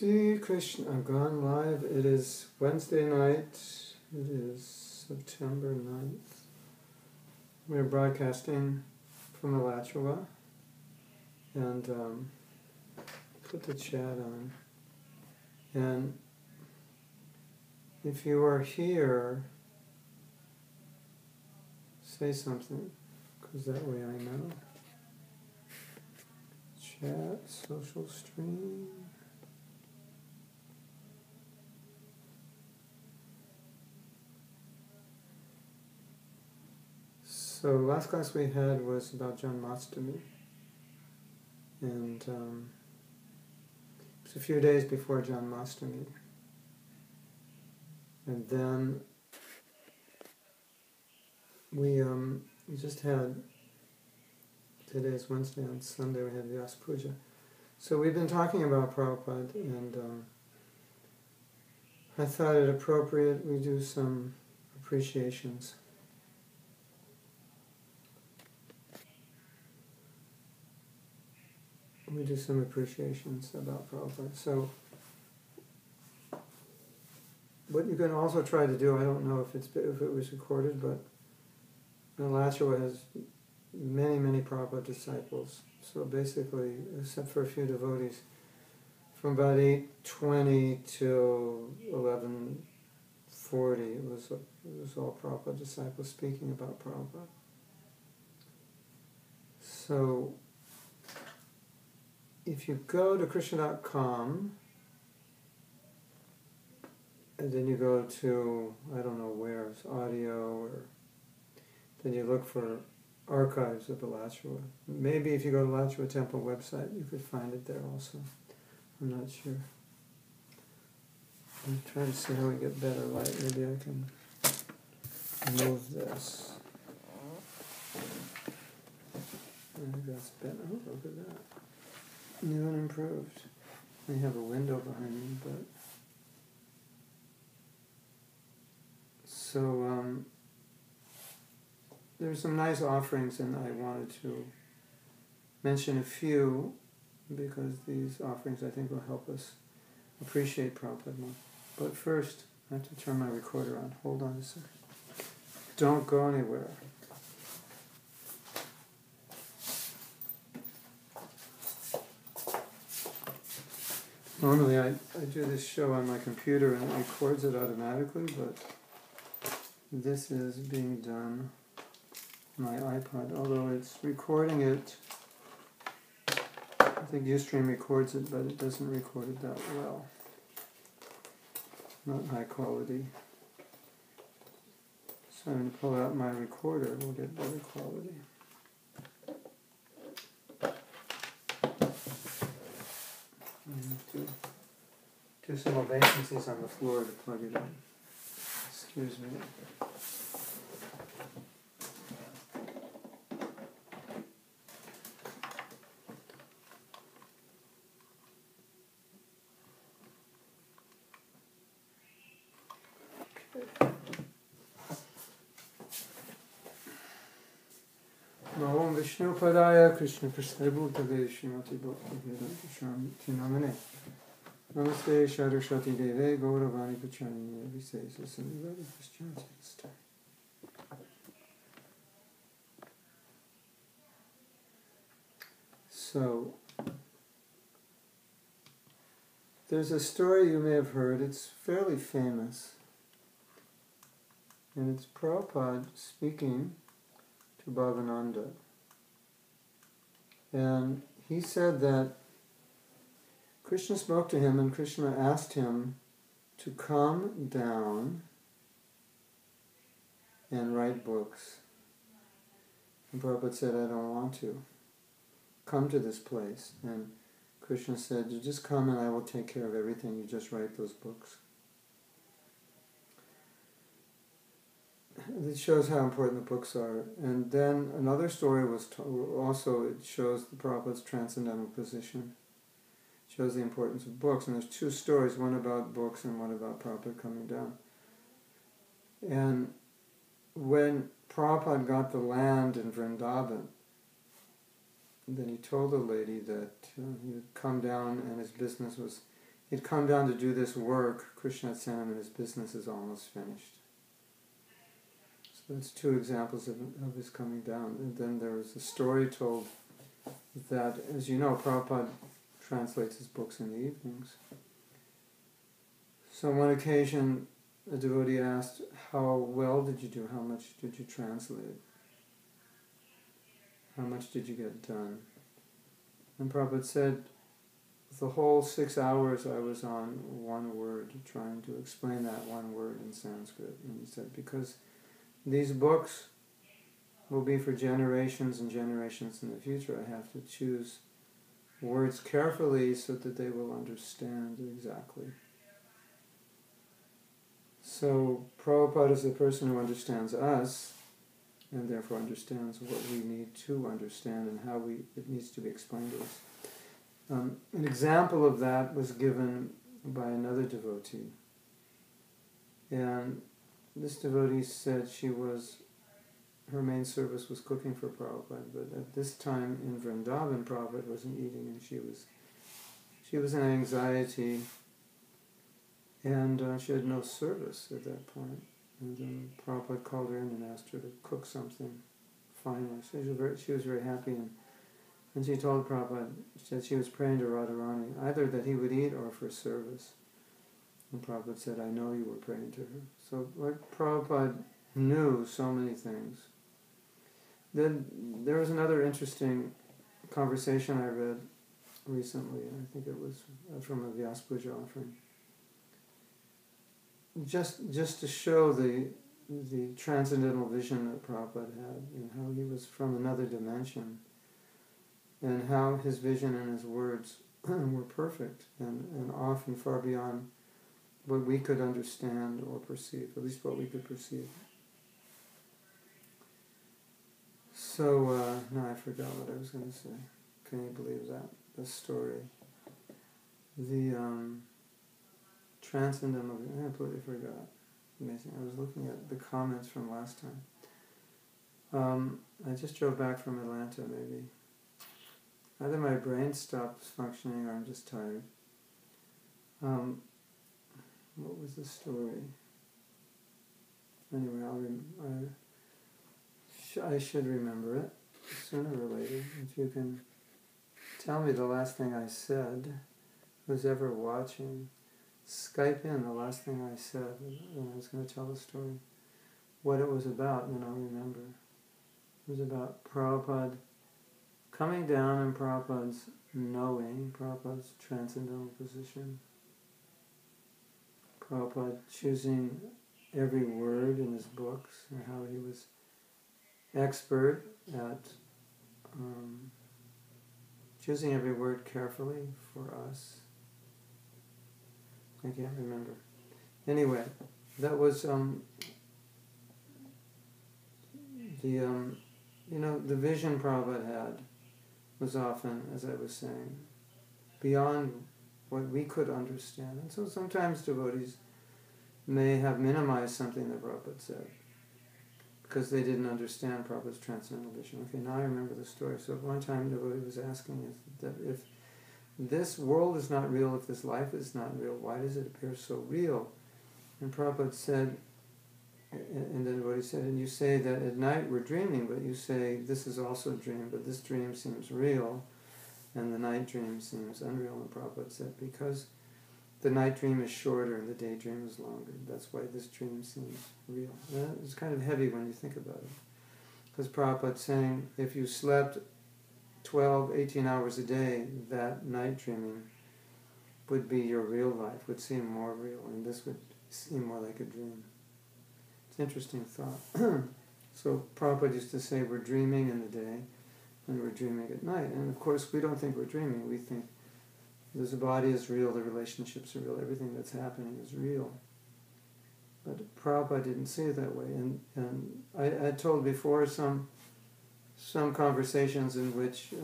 Sri Krishna, I've gone live. It is Wednesday night. It is September 9th. We're broadcasting from Alachua. And put the chat on. And if you are here, say something, because that way I know. Chat, social stream. So last class we had was about Janmashtami, and it's a few days before Janmashtami, and then we just had, today's Wednesday, on Sunday we had Vyas Puja. So we've been talking about Prabhupada, and I thought it appropriate we do some appreciations. We do some appreciations about Prabhupada. So, what you can also try to do, I don't know if it was recorded, but Alachua has many Prabhupada disciples. So basically, except for a few devotees, from about 8:20 till 11:40, it was all Prabhupada disciples speaking about Prabhupada. So, if you go to Krishna.com, and then you go to, I don't know where, it's audio, or then you look for archives of Alachua. Maybe if you go to Alachua Temple website, you could find it there also. I'm not sure. I'm trying to see how we get better light. Maybe I can move this. I think that's better. Oh, look at that. New and improved. I have a window behind me, but so there's some nice offerings, and I wanted to mention a few because these offerings I think will help us appreciate Prabhupada more. But first, I have to turn my recorder on. Hold on a second. Don't go anywhere. Normally I do this show on my computer and it records it automatically, but this is being done on my iPod, although it's recording it. I think Ustream records it, but it doesn't record it that well. Not high quality. So I'm going to pull out my recorder, we'll get better quality. To do some obeisances on the floor to plug it in. Excuse me. Om Vishnu Padaya Krishna Prasthaya Bhutale Srimati Bhakti Shanti Namane Namaste Saraswati Deve Gauravani Pachani Visesa Samivadi Christianity. So, there's a story you may have heard. It's fairly famous, and it's Prabhupada speaking to Bhavananda. And he said that Krishna spoke to him, and Krishna asked him to come down and write books. And Prabhupada said, I don't want to. Come to this place. And Krishna said, you just come and I will take care of everything. You just write those books. It shows how important the books are. And then another story was also, it shows the Prabhupada's transcendental position. It shows the importance of books. And there's two stories, one about books and one about Prabhupada coming down. And when Prabhupada got the land in Vrindavan, then he told the lady that he would come down and his business was he'd come down to do this work, Krishna had sent him and his business is almost finished. So that's two examples of his coming down. And then there was a story told that, as you know, Prabhupada translates his books in the evenings. So on one occasion, a devotee asked, how well did you do? How much did you translate? How much did you get done? And Prabhupada said, the whole 6 hours I was on one word, trying to explain that one word in Sanskrit. And he said, because these books will be for generations and generations in the future, I have to choose words carefully so that they will understand exactly. So Prabhupada is the person who understands us, and therefore understands what we need to understand and how it needs to be explained to us. An example of that was given by another devotee. And this devotee said her main service was cooking for Prabhupada, but at this time in Vrindavan, Prabhupada wasn't eating, and she was in anxiety, and she had no service at that point. And then Prabhupada called her in and asked her to cook something finally. She was very happy, and she told Prabhupada that she was praying to Radharani, either that he would eat or for service. And Prabhupada said, I know you were praying to her. So like Prabhupada knew so many things. Then there was another interesting conversation I read recently, and I think it was from a Vyas Puja offering. Just to show the transcendental vision that Prabhupada had, and how he was from another dimension, and how his vision and his words were perfect and often far beyond what we could understand or perceive, at least what we could perceive. So, no, I forgot what I was going to say. Can you believe that? The story. The transcendental, I completely forgot. Amazing. I was looking at the comments from last time. I just drove back from Atlanta, maybe. Either my brain stopped functioning or I'm just tired. What was the story? Anyway, I should remember it sooner or later. If you can tell me the last thing I said, who's ever watching, Skype in the last thing I said when I was going to tell the story, what it was about, and then I'll remember. It was about Prabhupada coming down and Prabhupada's knowing, Prabhupada's transcendental position, Prabhupada choosing every word in his books, and how he was expert at choosing every word carefully for us. I can't remember. Anyway, that was the vision Prabhupada had was often, as I was saying, beyond what we could understand. And so sometimes devotees may have minimized something that Prabhupada said because they didn't understand Prabhupada's transcendental vision. Okay, now I remember the story. So at one time, the devotee was asking that if this world is not real, if this life is not real, why does it appear so real? And Prabhupada said, and the devotee said, and you say that at night we're dreaming, but you say this is also a dream, but this dream seems real, and the night dream seems unreal. And Prabhupada said, because the night dream is shorter and the day dream is longer. That's why this dream seems real. And it's kind of heavy when you think about it. Because Prabhupada's saying, if you slept 12, 18 hours a day, that night dreaming would be your real life, would seem more real, and this would seem more like a dream. It's an interesting thought. So Prabhupada used to say we're dreaming in the day and we're dreaming at night. And of course we don't think we're dreaming. We think the body is real, the relationships are real, everything that's happening is real. But Prabhupada didn't see it that way. And I told before some conversations in which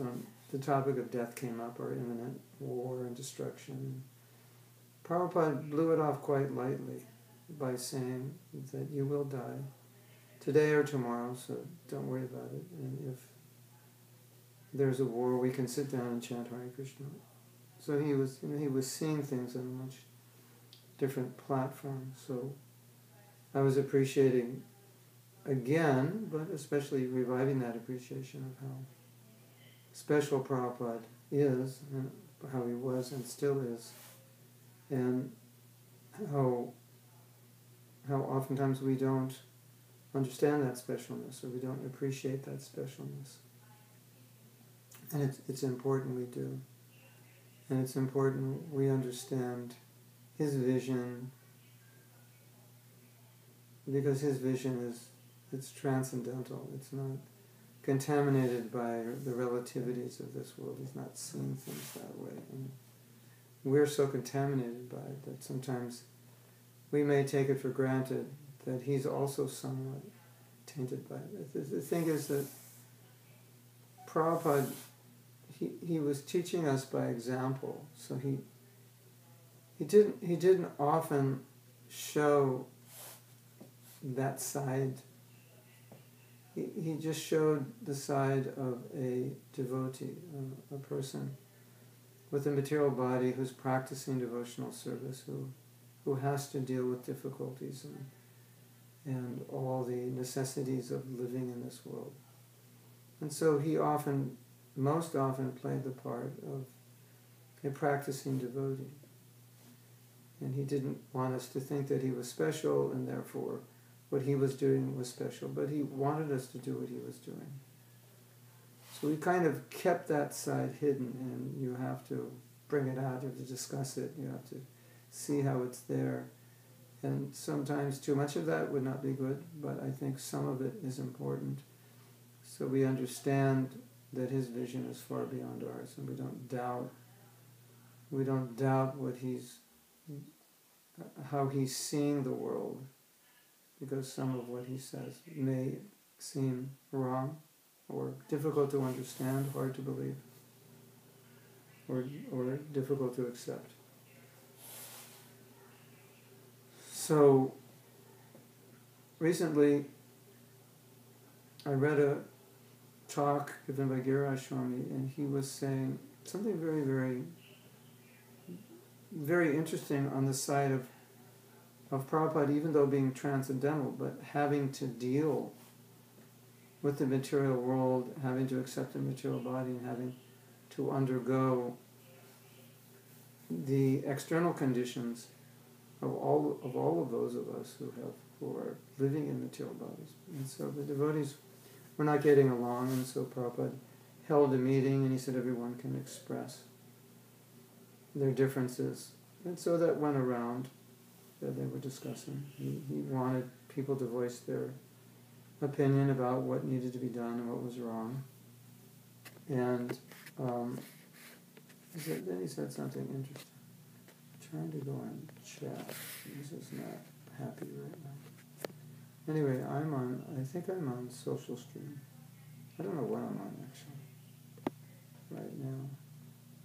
the topic of death came up, or imminent war and destruction. Prabhupada blew it off quite lightly by saying that you will die today or tomorrow, so don't worry about it. And if there's a war, we can sit down and chant Hare Krishna. So he was seeing things on a much different platform. So I was appreciating again, but especially reviving that appreciation of how special Prabhupada is, and how he was and still is, and how oftentimes we don't understand that specialness, or we don't appreciate that specialness. And it's important we do. And it's important we understand his vision, because his vision it's transcendental. It's not contaminated by the relativities of this world. He's not seeing things that way. And we're so contaminated by it that sometimes we may take it for granted that he's also somewhat tainted by it. The thing is that Prabhupada, he was teaching us by example, so he didn't often show that side. He just showed the side of a devotee, a person with a material body who's practicing devotional service, who has to deal with difficulties and all the necessities of living in this world. And so he most often played the part of a practicing devotee. And he didn't want us to think that he was special and therefore what he was doing was special, but he wanted us to do what he was doing. So we kind of kept that side hidden, and you have to bring it out, you have to discuss it, you have to see how it's there. And sometimes too much of that would not be good, but I think some of it is important. So we understand that his vision is far beyond ours, and we don't doubt how he's seeing the world, because some of what he says may seem wrong or difficult to understand, hard to believe, or difficult to accept. So recently I read a talk given by Giraj Swami, and he was saying something very, very, very interesting on the side of Prabhupada, even though being transcendental, but having to deal with the material world, having to accept the material body, and having to undergo the external conditions of all of those of us who are living in material bodies. And so the devotees were not getting along, and so Prabhupada held a meeting, and he said everyone can express their differences. And so that went around, that they were discussing. He wanted people to voice their opinion about what needed to be done and what was wrong. And then he said something interesting. I'm trying to go on chat. This is not happy right now. Anyway, I think I'm on Social Stream. I don't know what I'm on actually right now.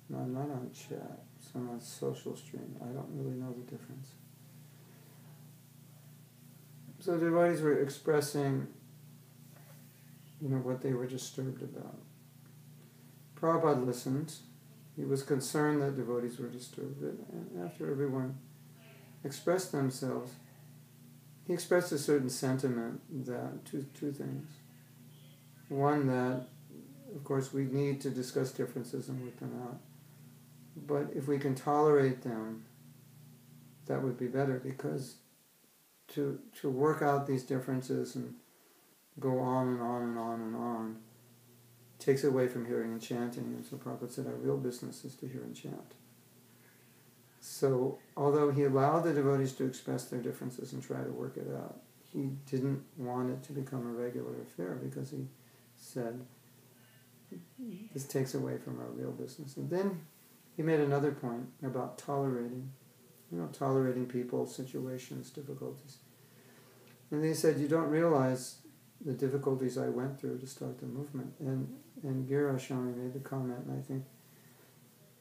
No, I'm not on chat. So I'm on Social Stream. I don't really know the difference. So the devotees were expressing, what they were disturbed about. Prabhupada listened. He was concerned that devotees were disturbed. And after everyone expressed themselves, he expressed a certain sentiment that, two things. One, that, of course, we need to discuss differences and work them out. But if we can tolerate them, that would be better, because to work out these differences and go on and on and on and on takes away from hearing and chanting. And so Prabhupada said our real business is to hear and chant. So although he allowed the devotees to express their differences and try to work it out, he didn't want it to become a regular affair, because he said this takes away from our real business. And then he made another point about tolerating people, situations, difficulties. And he said, you don't realize the difficulties I went through to start the movement. And Giraj Swami made the comment, and I think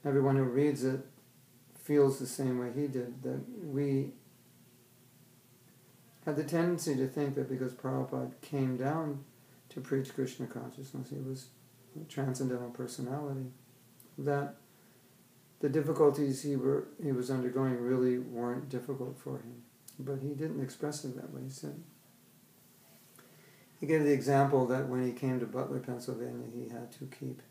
everyone who reads it feels the same way he did, that we had the tendency to think that because Prabhupada came down to preach Krishna consciousness, he was a transcendental personality, that the difficulties he was undergoing really weren't difficult for him. But he didn't express it that way. He gave the example that when he came to Butler, Pennsylvania, he had to keep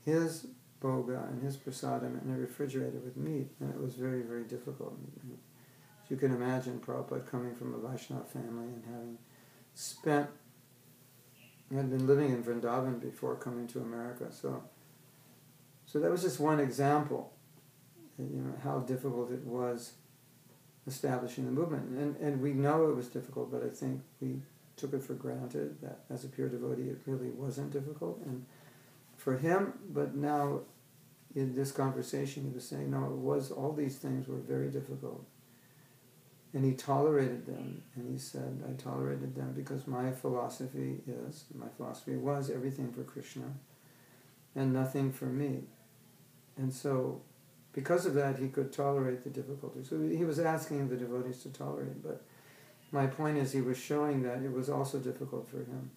his boga and his prasadam in a refrigerator with meat, and it was very, very difficult. As you can imagine, Prabhupada coming from a Vaishnava family and had been living in Vrindavan before coming to America. So that was just one example, how difficult it was establishing the movement. And we know it was difficult, but I think we took it for granted that as a pure devotee it really wasn't difficult. And for him, but now in this conversation he was saying, no, all these things were very difficult. And he tolerated them, and he said, I tolerated them because my philosophy was everything for Krishna and nothing for me. And so, because of that, he could tolerate the difficulties. So he was asking the devotees to tolerate, but my point is he was showing that it was also difficult for him.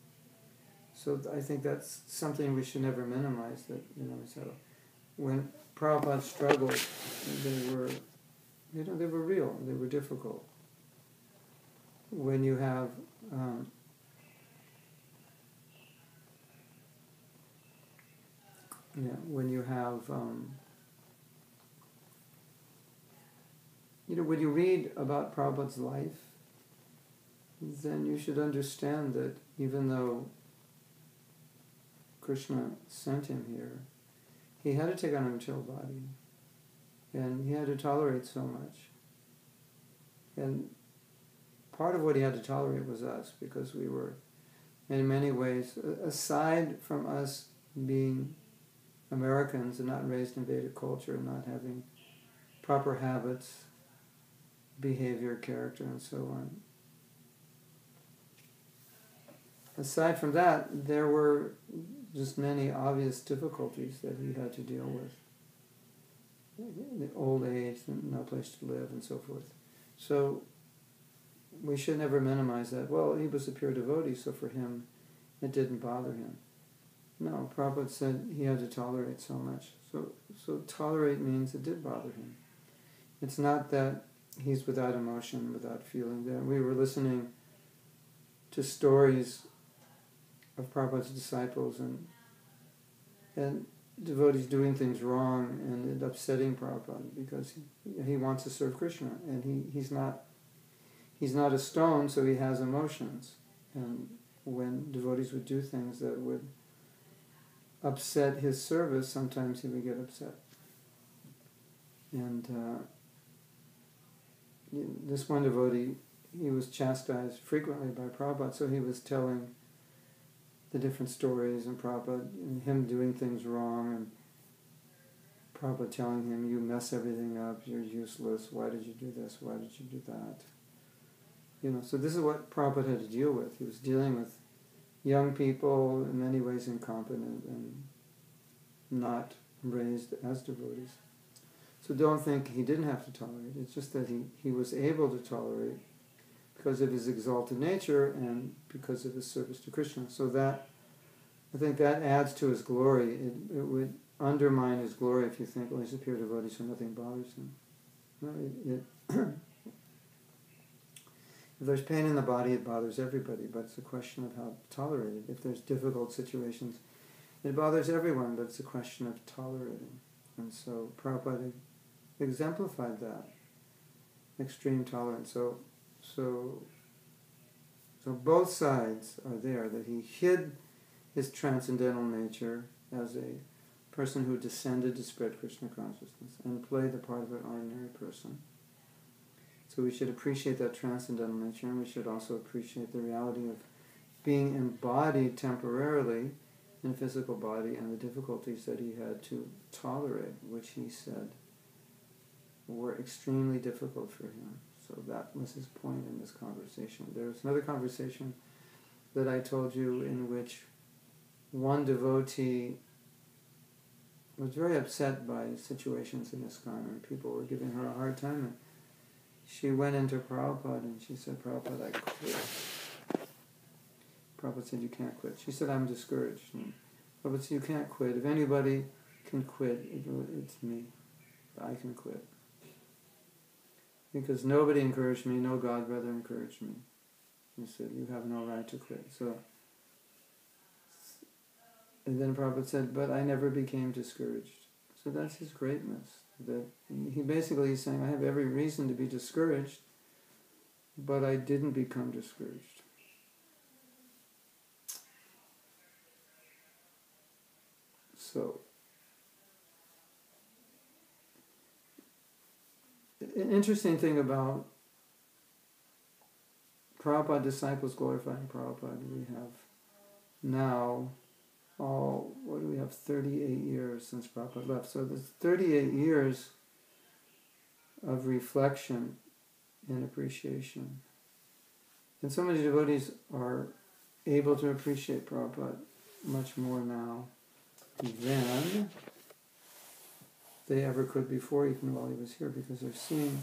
So I think that's something we should never minimize, that, so when Prabhupada struggled, they were real, they were difficult. When you have when you read about Prabhupada's life, then you should understand that even though Krishna sent him here, he had to take on a material body, and he had to tolerate so much. And part of what he had to tolerate was us, because we were, in many ways, aside from us being Americans and not raised in Vedic culture and not having proper habits, behavior, character, and so on. Aside from that, there were just many obvious difficulties that he had to deal with. The old age, no place to live, and so forth. So we should never minimize that. Well, he was a pure devotee, so for him, it didn't bother him. No, Prabhupada said he had to tolerate so much. So tolerate means it did bother him. It's not that he's without emotion, without feeling. That we were listening to stories of Prabhupada's disciples and devotees doing things wrong and it upsetting Prabhupada because he wants to serve Krishna, and he's not a stone, so he has emotions. And when devotees would do things that would upset his service, sometimes he would get upset. And this one devotee, he was chastised frequently by Prabhupada, so he was telling the different stories, and Prabhupada, and him doing things wrong, and Prabhupada telling him, you mess everything up, you're useless, why did you do this, why did you do that? So this is what Prabhupada had to deal with. He was dealing with young people, in many ways incompetent, and not raised as devotees. So don't think he didn't have to tolerate. It's just that he was able to tolerate because of his exalted nature and because of his service to Krishna. So that, I think that adds to his glory. It would undermine his glory if you think, well, he's a pure devotee, so nothing bothers him. No, if there's pain in the body, it bothers everybody, but it's a question of how to tolerate it. If there's difficult situations, it bothers everyone, but it's a question of tolerating. And so Prabhupada exemplified that, extreme tolerance. So both sides are there, that he hid his transcendental nature as a person who descended to spread Krishna consciousness and played the part of an ordinary person. So we should appreciate that transcendental nature, and we should also appreciate the reality of being embodied temporarily in a physical body and the difficulties that he had to tolerate, which he said were extremely difficult for him. So that was his point in this conversation. There was another conversation that I told you in which one devotee was very upset by situations in ISKCON, and people were giving her a hard time. And she went into Prabhupada and she said, Prabhupada, I quit. Prabhupada said, you can't quit. She said, I'm discouraged. And Prabhupada said, you can't quit. If anybody can quit, it's me. I can quit. Because nobody encouraged me, no God brother encouraged me. He said, you have no right to quit. So, and then Prabhupada said, but I never became discouraged. So that's his greatness. That he basically is saying, I have every reason to be discouraged, but I didn't become discouraged. So, an interesting thing about Prabhupada disciples glorifying Prabhupada, we have now, what do we have, 38 years since Prabhupada left. So there's 38 years of reflection and appreciation. And so many devotees are able to appreciate Prabhupada much more now than they ever could before, even while he was here, because they're seeing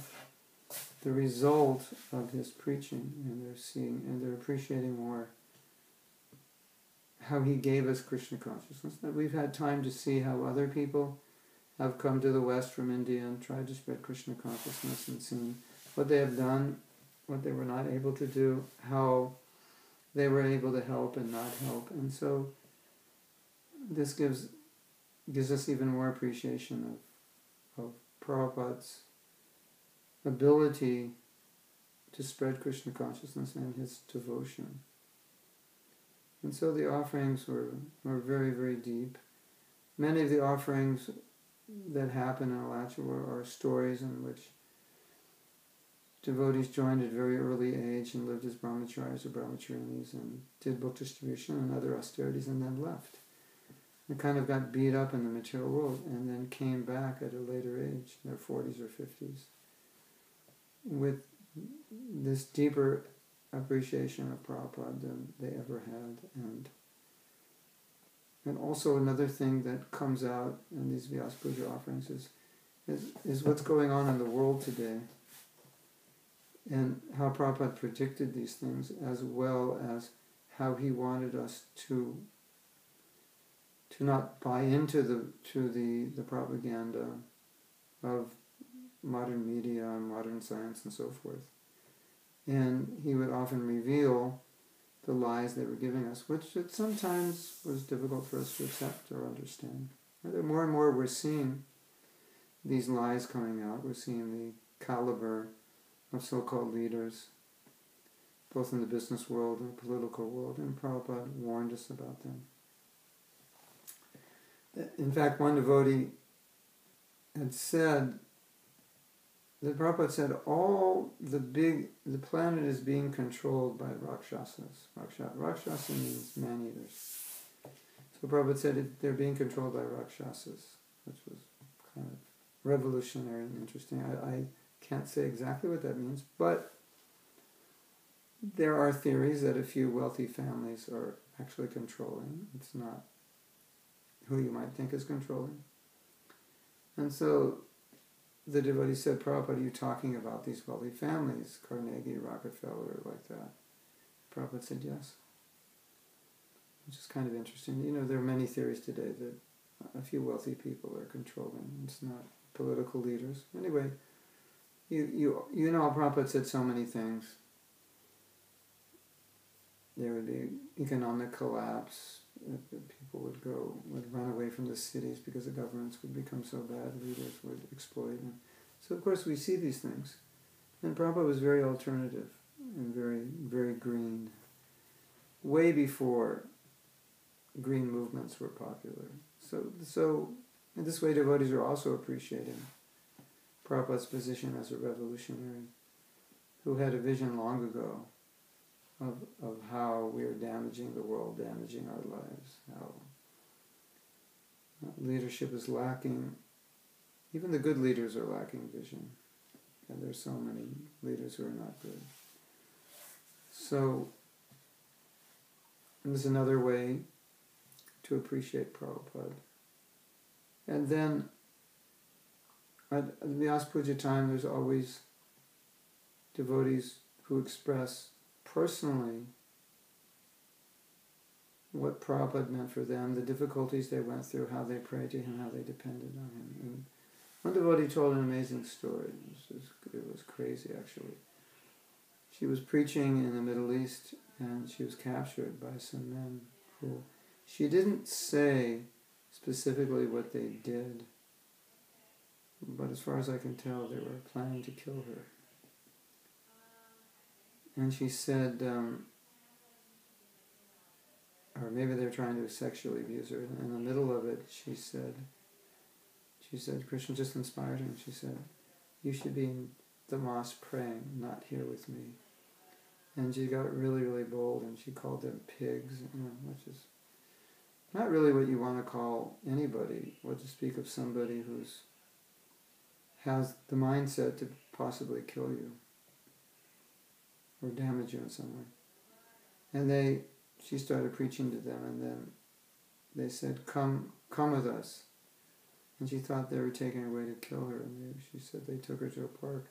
the result of his preaching, and they're appreciating more how he gave us Krishna consciousness. That we've had time to see how other people have come to the West from India and tried to spread Krishna consciousness, and seen what they have done, what they were not able to do, how they were able to help and not help. And so this gives us even more appreciation of Prabhupada's ability to spread Krishna consciousness and his devotion. And so the offerings were very, very deep. Many of the offerings that happen in Alacha are stories in which devotees joined at very early age and lived as brahmacharis or brahmacharinis and did book distribution and other austerities and then left. And kind of got beat up in the material world and then came back at a later age, in their 40s or 50s, with this deeper appreciation of Prabhupada than they ever had. And also another thing that comes out in these Vyasa Puja offerings is what's going on in the world today, and how Prabhupada predicted these things, as well as how he wanted us to not buy into the propaganda of modern media and modern science and so forth. And he would often reveal the lies they were giving us, which it sometimes was difficult for us to accept or understand. More and more we're seeing these lies coming out. We're seeing the caliber of so-called leaders, both in the business world and the political world, and Prabhupada warned us about them. In fact, one devotee had said, the Prabhupada said, the planet is being controlled by Rakshasas. Rakshasa means man-eaters. So Prabhupada said they're being controlled by Rakshasas, which was kind of revolutionary and interesting. I can't say exactly what that means, but there are theories that a few wealthy families are actually controlling. It's not who you might think is controlling. And so the devotee said, Prabhupada, are you talking about these wealthy families, Carnegie, Rockefeller, like that? Prabhupada said yes. Which is kind of interesting. You know, there are many theories today that a few wealthy people are controlling. It's not political leaders. Anyway, you know, Prabhupada said so many things. There would be economic collapse. People would run away from the cities because the governments would become so bad, leaders would exploit them. So of course we see these things. And Prabhupada was very alternative and very, very green. Way before green movements were popular. So in this way devotees are also appreciating Prabhupada's position as a revolutionary who had a vision long ago of how we are damaging the world, damaging our lives, how leadership is lacking. Even the good leaders are lacking vision. And there's so many leaders who are not good. So, this is another way to appreciate Prabhupada. And then, at the Vyasa Puja time, there's always devotees who express personally what Prabhupada meant for them, the difficulties they went through, how they prayed to him, how they depended on him. And One devotee told an amazing story. It was crazy, actually. She was preaching in the Middle East, and she was captured by some men who... She didn't say specifically what they did, but as far as I can tell, they were planning to kill her. And she said, or maybe they were trying to sexually abuse her. In the middle of it, she said, Krishna just inspired her, and she said, you should be in the mosque praying, not here with me. And she got really, really bold, and she called them pigs, which is not really what you want to call anybody, what to speak of somebody who's has the mindset to possibly kill you or damage you in some way. And she started preaching to them, and then they said, come with us. And she thought they were taking her away to kill her, and she said they took her to a park.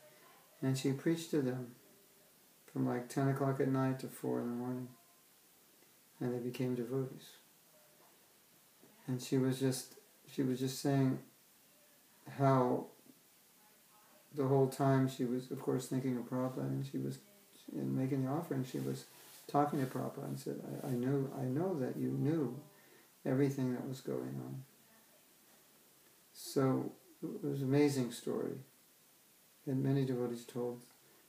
And she preached to them from like 10 o'clock at night to 4 in the morning. And they became devotees. And she was just saying how the whole time she was, of course, thinking of Prabhupada, and she was making the offering, she was talking to Prabhupada and said, I know that you knew everything that was going on. So it was an amazing story. And many devotees told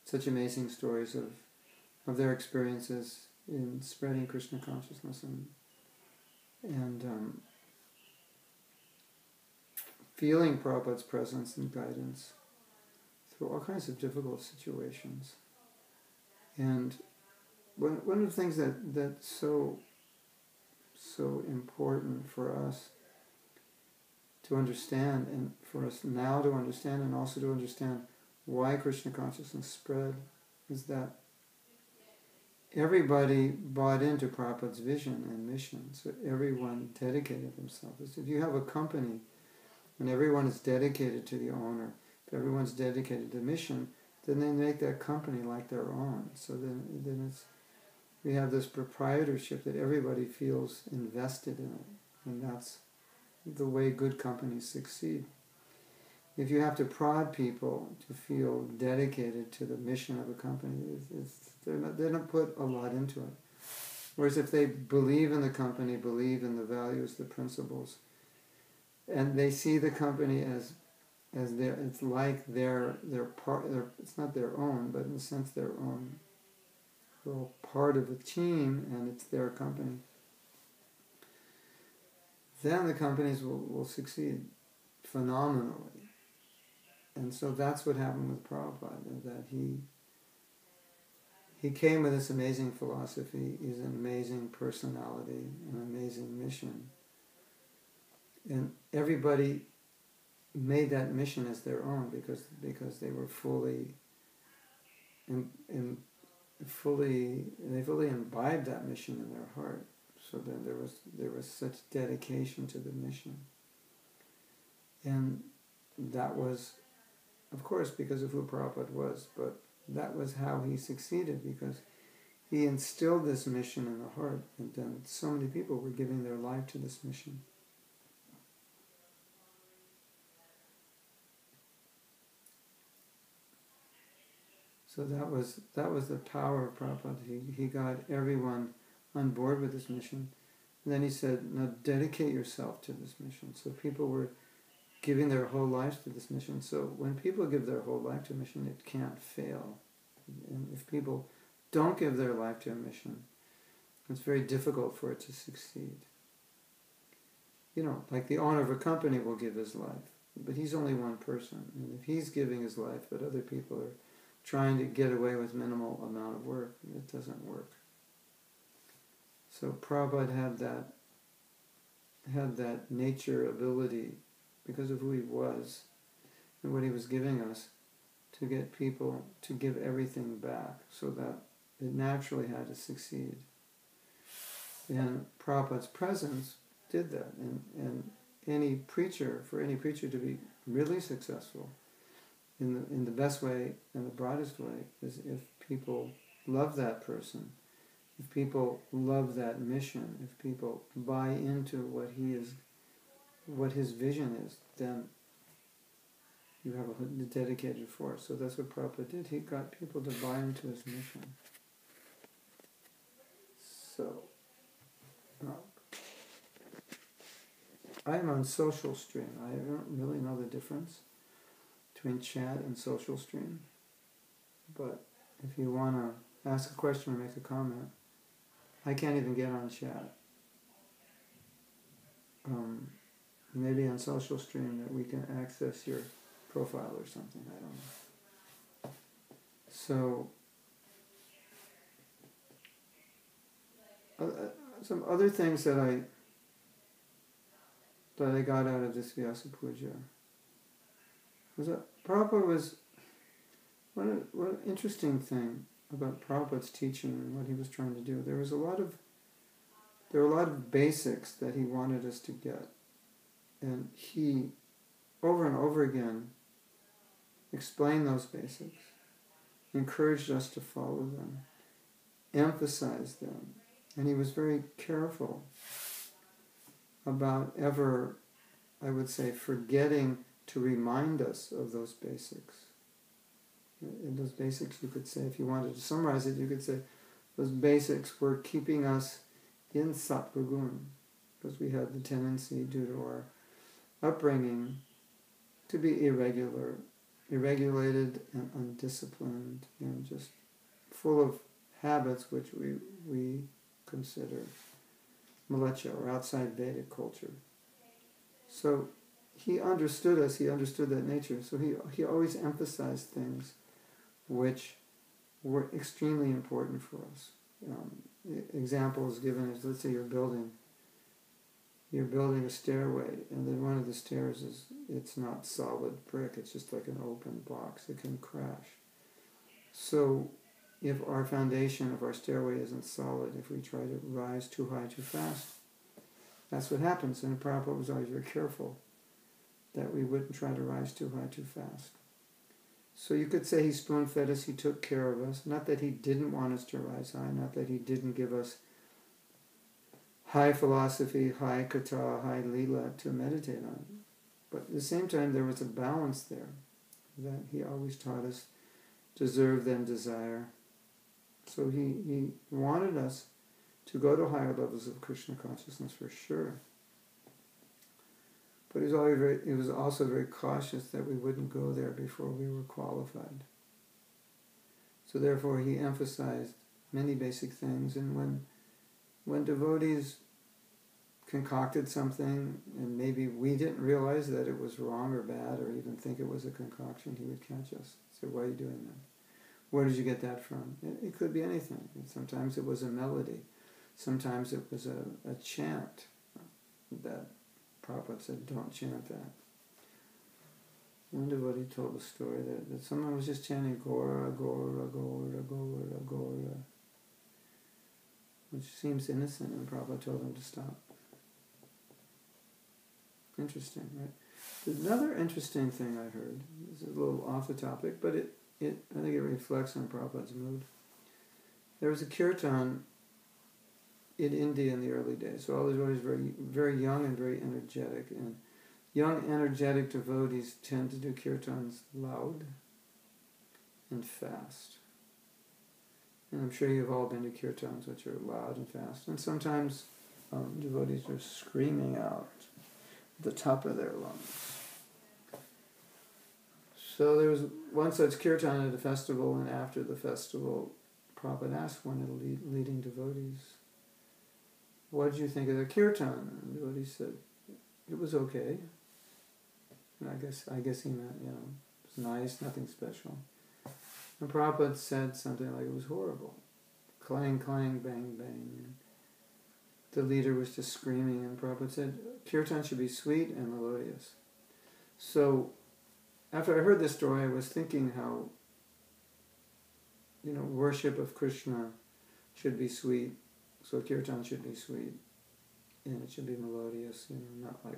such amazing stories of their experiences in spreading Krishna consciousness and feeling Prabhupada's presence and guidance through all kinds of difficult situations. And one of the things that's so important for us to understand, and for us now to understand, and also to understand why Krishna consciousness spread, is that everybody bought into Prabhupada's vision and mission. So everyone dedicated themselves. If you have a company and everyone is dedicated to the owner, if everyone's dedicated to the mission, then they make that company like their own. So then we have this proprietorship that everybody feels invested in it. And that's the way good companies succeed. If you have to prod people to feel dedicated to the mission of a company, they don't put a lot into it. Whereas if they believe in the company, believe in the values, the principles, and they see the company as their, it's like their part. It's not their own, but in a sense their own. They're all part of a team, and it's their company. Then the companies will succeed phenomenally. And so that's what happened with Prabhupada, that he came with this amazing philosophy. He's an amazing personality, an amazing mission. And everybody made that mission as their own because they were fully imbibed that mission in their heart. So then there was such dedication to the mission. And that was, of course, because of who Prabhupada was, but that was how he succeeded, because he instilled this mission in the heart, and then so many people were giving their life to this mission. So that was the power of Prabhupada. He got everyone on board with this mission. And then he said, now dedicate yourself to this mission. So people were giving their whole lives to this mission. So when people give their whole life to a mission, it can't fail. And if people don't give their life to a mission, it's very difficult for it to succeed. Like the owner of a company will give his life, but he's only one person. And if he's giving his life, but other people are trying to get away with minimal amount of work, it doesn't work. So Prabhupada had that nature ability, because of who he was and what he was giving us, to get people to give everything back, so that it naturally had to succeed. And Prabhupada's presence did that. And for any preacher to be really successful in the best way and the broadest way is if people love that person, if people love that mission, if people buy into what his vision is, then You have a dedicated force. So that's what Prabhupada did. He got people to buy into his mission. So, I am on social stream. I don't really know the difference between chat and social stream. But if you want to ask a question or make a comment, I can't even get on chat. Maybe on social stream that we can access your profile or something. I don't know. So, some other things that I got out of this Vyasa Puja was that Prabhupada was one interesting thing about Prabhupada's teaching and what he was trying to do. There were a lot of basics that he wanted us to get, and he over and over again explained those basics, encouraged us to follow them, emphasized them, and he was very careful about ever, I would say, forgetting to remind us of those basics. In those basics, you could say, if you wanted to summarize it, you could say those basics were keeping us in sattva gun, because we had the tendency, due to our upbringing, to be irregulated and undisciplined, and just full of habits which we consider malecha, or outside Vedic culture. So he understood us, he understood that nature, so he always emphasized things which were extremely important for us. Examples given is, let's say you're building a stairway, and then one of the stairs it's not solid brick, it's just like an open box, it can crash. So if our foundation of our stairway isn't solid, if we try to rise too high too fast, that's what happens. And Prabhupada was always very careful that we wouldn't try to rise too high too fast. So you could say he spoon-fed us, he took care of us. Not that he didn't want us to rise high, not that he didn't give us high philosophy, high katha, high lila to meditate on. But at the same time, there was a balance there, that he always taught us deserve then desire. So he wanted us to go to higher levels of Krishna consciousness for sure. But he was also very cautious that we wouldn't go there before we were qualified. So therefore he emphasized many basic things, and when devotees concocted something and maybe we didn't realize that it was wrong or bad or even think it was a concoction, he would catch us. Say, why are you doing that? Where did you get that from? It could be anything. Sometimes it was a melody. Sometimes it was a chant that Prabhupada said, don't chant that. One devotee told a story that someone was just chanting Gora, Gora, Gora, Gora, Gora, which seems innocent, and Prabhupada told him to stop. Interesting, right? Another interesting thing I heard, this is a little off the topic, but I think it reflects on Prabhupada's mood. There was a kirtan in India in the early days. So all the devotees were very, very young and very energetic. And young, energetic devotees tend to do kirtans loud and fast. And I'm sure you've all been to kirtans which are loud and fast. And sometimes devotees are screaming out at the top of their lungs. So there was one such kirtan at a festival, and after the festival, Prabhupada asked one of the leading devotees, what did you think of the kirtan? And the devotee said, it was okay. And I guess he meant, it was nice, nothing special. And Prabhupada said something like it was horrible. Clang, clang, bang, bang. And the leader was just screaming, and Prabhupada said, kirtan should be sweet and melodious. So, after I heard this story, I was thinking how, worship of Krishna should be sweet. So kirtan should be sweet, and it should be melodious, not like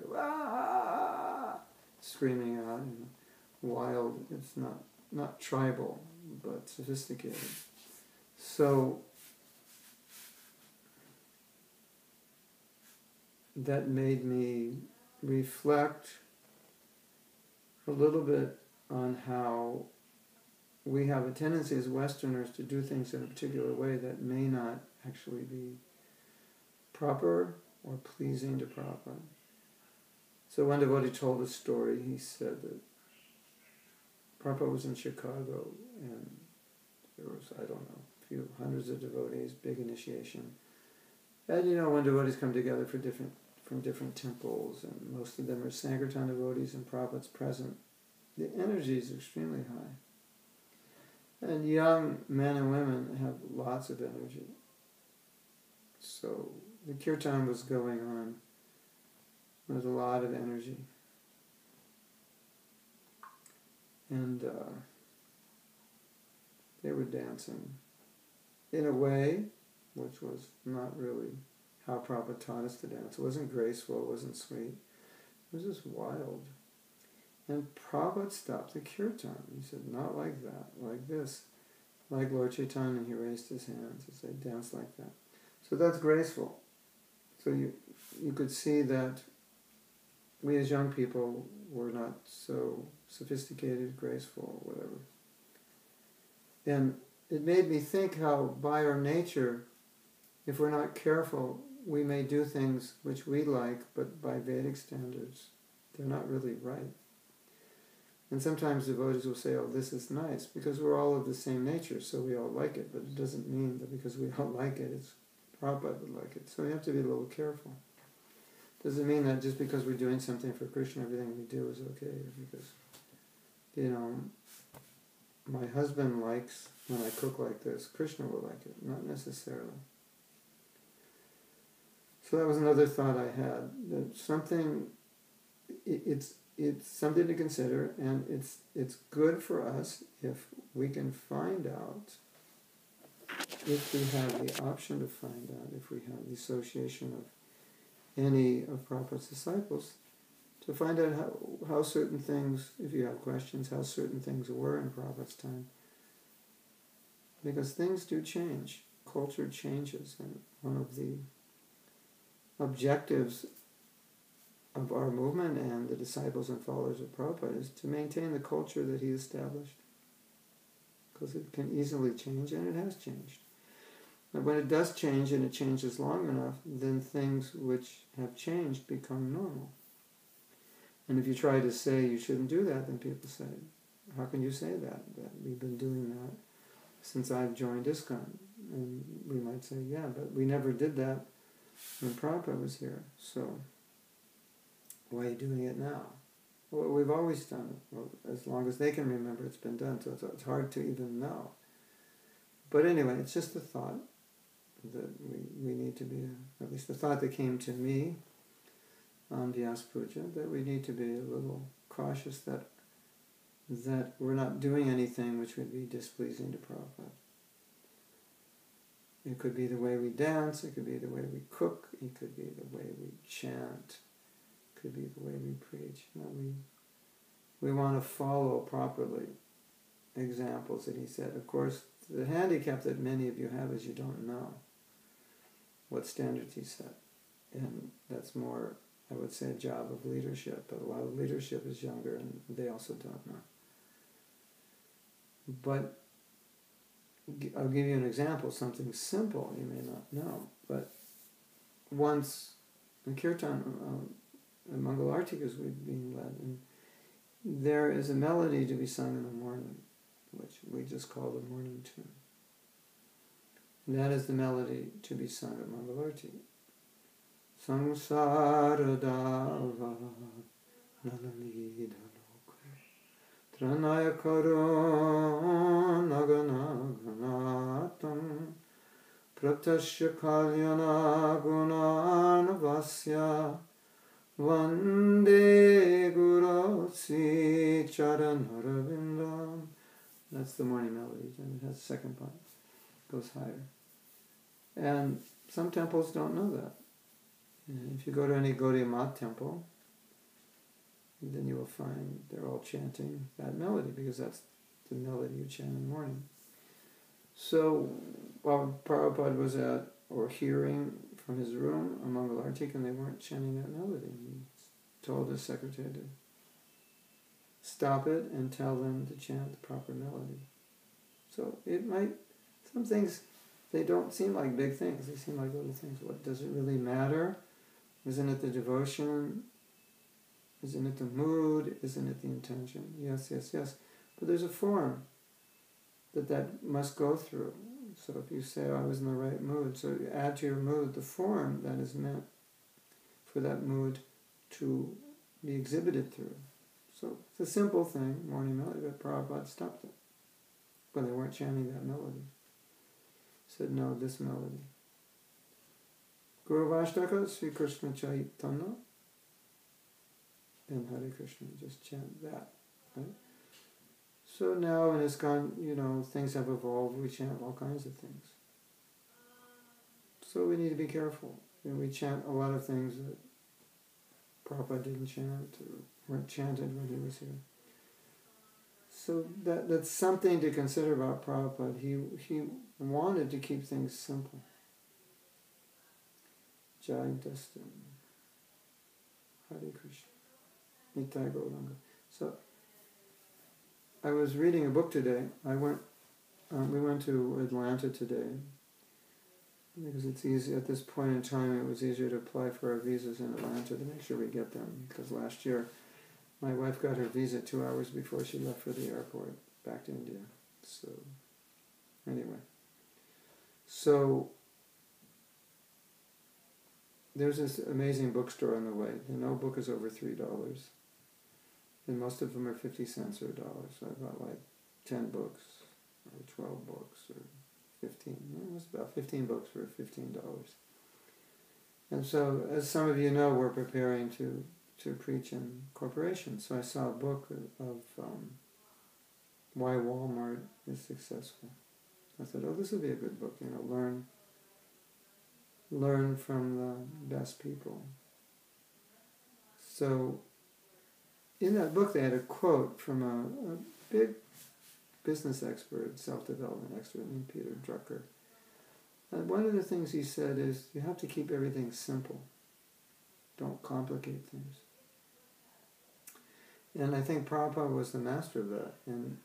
screaming out, wild. It's not tribal, but sophisticated. So that made me reflect a little bit on how we have a tendency as Westerners to do things in a particular way that may not actually be proper or pleasing to Prabhupada. So one devotee told a story. He said that Prabhupada was in Chicago and there was, I don't know, a few hundreds of devotees, big initiation. And when devotees come together from different temples, and most of them are Sankirtan devotees and Prabhupada's present, the energy is extremely high. And young men and women have lots of energy. So the kirtan was going on with a lot of energy. And they were dancing in a way which was not really how Prabhupada taught us to dance. It wasn't graceful, it wasn't sweet. It was just wild. And Prabhupada stopped the kirtan. He said, not like that, like this. Like Lord Chaitanya, he raised his hands as they danced like that. So that's graceful. So you could see that we as young people were not so sophisticated, graceful, or whatever. And it made me think how by our nature, if we're not careful, we may do things which we like, but by Vedic standards, they're not really right. And sometimes devotees will say, oh, this is nice, because we're all of the same nature, so we all like it, but it doesn't mean that because we all like it, it's Prabhupada would like it. So we have to be a little careful. Doesn't mean that just because we're doing something for Krishna, everything we do is okay, because, my husband likes when I cook like this, Krishna will like it, not necessarily. So that was another thought I had, that something, it's something to consider, and it's good for us if we can find out, if we have the option to find out, if we have the association of any of Prabhupada's disciples, to find out how certain things, if you have questions, how certain things were in Prabhupada's time. Because things do change. Culture changes, and one of the objectives of our movement and the disciples and followers of Prabhupada is to maintain the culture that he established. Because it can easily change, and it has changed. But when it does change, and it changes long enough, then things which have changed become normal. And if you try to say you shouldn't do that, then people say, how can you say that? That we've been doing that since I've joined ISKCON. And we might say, yeah, but we never did that when Prabhupada was here. So why are you doing it now? Well, we've always done it. Well, as long as they can remember, it's been done. So it's hard to even know. But anyway, it's just a thought that we need to be, at least the thought that came to me on Vyas Puja, that we need to be a little cautious that we're not doing anything which would be displeasing to Prabhupada. It could be the way we dance, it could be the way we cook, it could be the way we chant, it could be the way we preach. We want to follow properly examples that he said. Of course, the handicap that many of you have is you don't know what standards he set. And that's more, I would say, a job of leadership. But a lot of leadership is younger, and they also don't know. But I'll give you an example, something simple you may not know. But once in Kirtan, in Mangal Artikas we're being led, and there is a melody to be sung in the morning, which we just call the morning tune. And that is the melody to be sung at Mangalarti. Samsara dava nalamida loka tranaya karo nagana ganatam pratasya kalyana gunanavasya vande guru si charanarabindam. That's the morning melody, and it has a second part. It goes higher. And some temples don't know that. And if you go to any Gaudiya Math temple, then you will find they're all chanting that melody, because that's the melody you chant in the morning. So while Prabhupada was at, or hearing from his room, a Mangalartik, and they weren't chanting that melody, he told his secretary to stop it and tell them to chant the proper melody. So it might, some things, they don't seem like big things, they seem like little things. What does it really matter? Isn't it the devotion? Isn't it the mood? Isn't it the intention? Yes, yes, yes. But there's a form that must go through. So if you say, I was in the right mood, so you add to your mood the form that is meant for that mood to be exhibited through. So it's a simple thing, morning melody, but Prabhupada stopped it. But they weren't chanting that melody. Said, no, this melody. Guru Vashtaka, Sri Krishna Chaitanya, and Hare Krishna, just chant that. Right? So now in ISKCON, things have evolved, we chant all kinds of things. So we need to be careful. We chant a lot of things that Prabhupada didn't chant or weren't chanted when he was here. So that's something to consider about Prabhupada. He wanted to keep things simple. Jai Destin. Hare Krishna. Nitai Gauranga. So I was reading a book today. We went to Atlanta today because it's easy at this point in time. It was easier to apply for our visas in Atlanta to make sure we get them, because last year my wife got her visa 2 hours before she left for the airport back to India. So anyway, so there's this amazing bookstore on the way. No book is over $3. And most of them are 50 cents or $1. So I bought like 10 books, or 12 books, or 15. It was about 15 books for $15. And so, as some of you know, we're preparing to preach in corporations. So I saw a book of why Walmart is successful. I thought, oh, this would be a good book. Learn from the best people. So in that book, they had a quote from a big business expert, self-development expert named Peter Drucker. And one of the things he said is, you have to keep everything simple. Don't complicate things. And I think Prabhupada was the master of that. And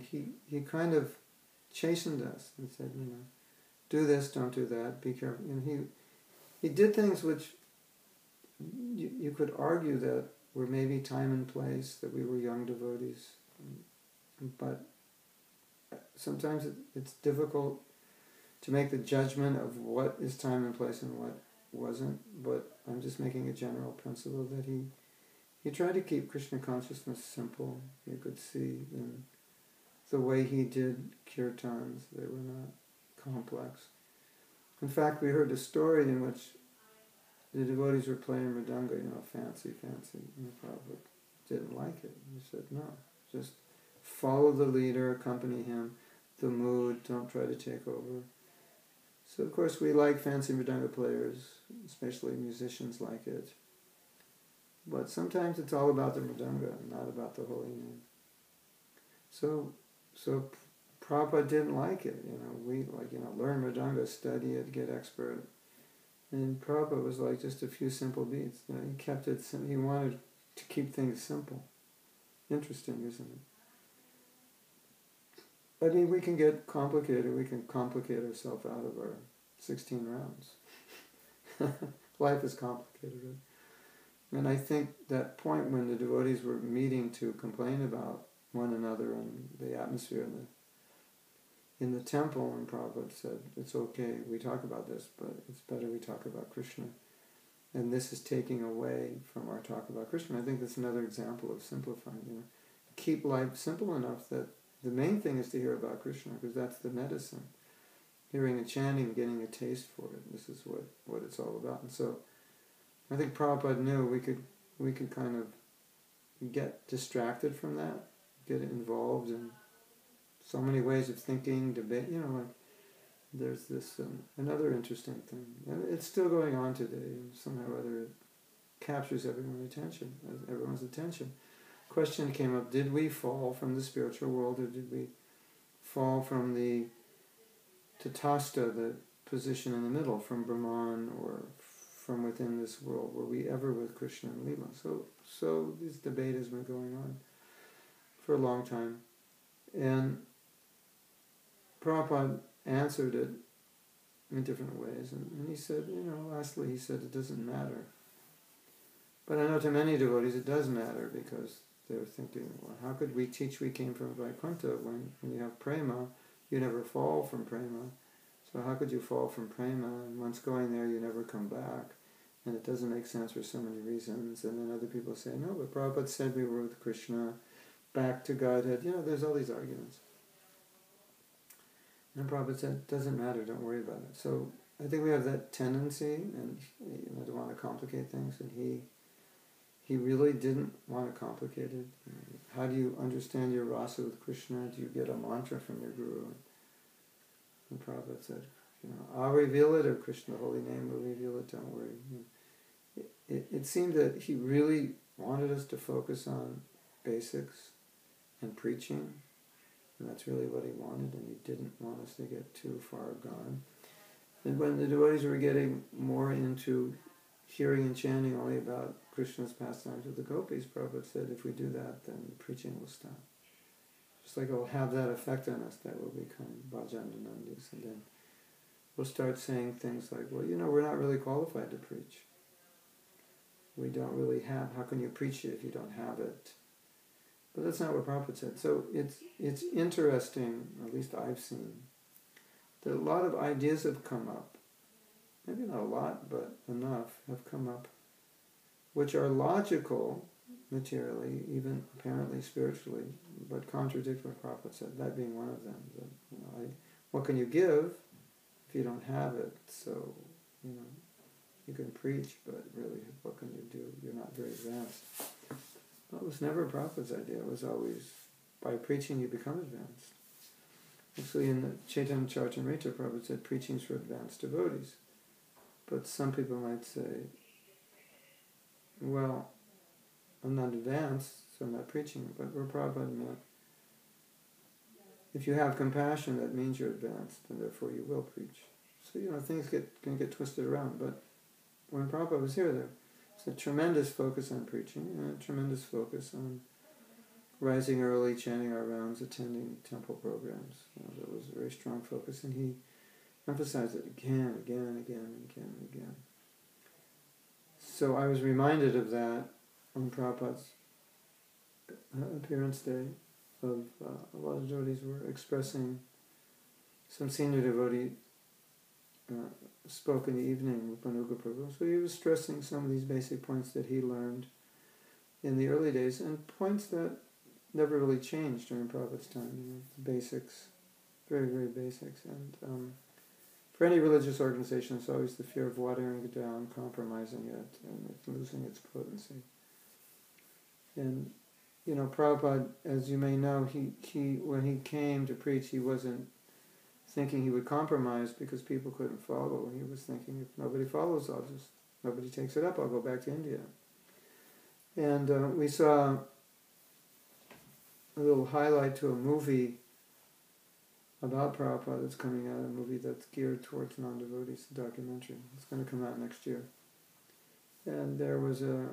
he kind of chastened us and said, do this, don't do that, be careful. And he did things which you could argue that were maybe time and place, that we were young devotees. But sometimes it's difficult to make the judgment of what is time and place and what wasn't. But I'm just making a general principle that he tried to keep Krishna consciousness simple. You could see in the way he did kirtans, they were not complex. In fact, we heard a story in which the devotees were playing mridanga, fancy. And Prabhupada didn't like it. He said, no, just follow the leader, accompany him, the mood, don't try to take over. So, of course, we like fancy mridanga players, especially musicians like it. But sometimes it's all about the mridanga, not about the holy name. So Prabhupada didn't like it. We learn mridanga, study it, get expert. And Prabhupada was like just a few simple beats. He kept it simple. He wanted to keep things simple. Interesting, isn't it? I mean, we can get complicated. We can complicate ourselves out of our 16 rounds. Life is complicated, right? And I think that point when the devotees were meeting to complain about one another and the atmosphere in the temple, and Prabhupada said, it's okay, we talk about this, but it's better we talk about Krishna. And this is taking away from our talk about Krishna. I think that's another example of simplifying. Keep life simple enough that the main thing is to hear about Krishna, because that's the medicine. Hearing and chanting, getting a taste for it. This is what it's all about. And so I think Prabhupada knew we could kind of get distracted from that, get involved in so many ways of thinking, debate, there's this another interesting thing. And it's still going on today, and somehow or other it captures everyone's attention. Question came up, did we fall from the spiritual world, or did we fall from the tatasta, the position in the middle, from Brahman or from within this world? Were we ever with Krishna and Leela? So this debate has been going on. for a long time. And Prabhupada answered it in different ways. And he said, lastly he said, it doesn't matter. But I know to many devotees it does matter, because they're thinking, well, how could we teach we came from Vaikuntha when you have prema, you never fall from prema. So how could you fall from prema, and once going there you never come back? And it doesn't make sense for so many reasons. And then other people say, no, but Prabhupada said we were with Krishna, back to Godhead. There's all these arguments. And Prabhupada said, it doesn't matter, don't worry about it. So I think we have that tendency, and to want to complicate things, and he really didn't want to complicate it. How do you understand your rasa with Krishna? Do you get a mantra from your guru? And Prabhupada said, I'll reveal it, or Krishna, the holy name will reveal it, don't worry. It seemed that he really wanted us to focus on basics and preaching, and that's really what he wanted, and he didn't want us to get too far gone. And when the devotees were getting more into hearing and chanting only about Krishna's pastimes with the gopis, Prabhupada said, if we do that, then the preaching will stop. Just like it will have that effect on us, that we'll become bhajananandis, and then we'll start saying things like, well, we're not really qualified to preach. We don't really have, how can you preach it if you don't have it? But that's not what Prabhupada said. So it's interesting, at least I've seen, that a lot of ideas have come up, maybe not a lot, but enough have come up, which are logical materially, even apparently spiritually, but contradict what Prabhupada said, that being one of them. That, what can you give if you don't have it? So, you can preach, but really, what can you do? You're not very advanced. Well, it was never Prabhupada's idea. It was always, by preaching you become advanced. Actually, in the Chaitanya Charitamrita, Prabhupada said, preaching's for advanced devotees. But some people might say, well, I'm not advanced, so I'm not preaching. But where Prabhupada meant, if you have compassion, that means you're advanced, and therefore you will preach. So, things can get twisted around. But when Prabhupada was here, there was a tremendous focus on preaching, and a tremendous focus on rising early, chanting our rounds, attending temple programs. That was a very strong focus, and he emphasized it again, again, again, again, and again. So I was reminded of that on Prabhupada's appearance day. A lot of devotees were expressing, some senior devotee spoke in the evening with Panuga Prabhu, so he was stressing some of these basic points that he learned in the early days, and points that never really changed during Prabhupada's time, the basics, very, very basics. And for any religious organization, it's always the fear of watering it down, compromising it, and it's losing its potency. And Prabhupada, as you may know, he when he came to preach, he wasn't thinking he would compromise because people couldn't follow. He was thinking, if nobody follows, nobody takes it up, I'll go back to India. And we saw a little highlight to a movie about Prabhupada that's coming out, a movie that's geared towards non-devotees, a documentary. It's going to come out next year. And there was a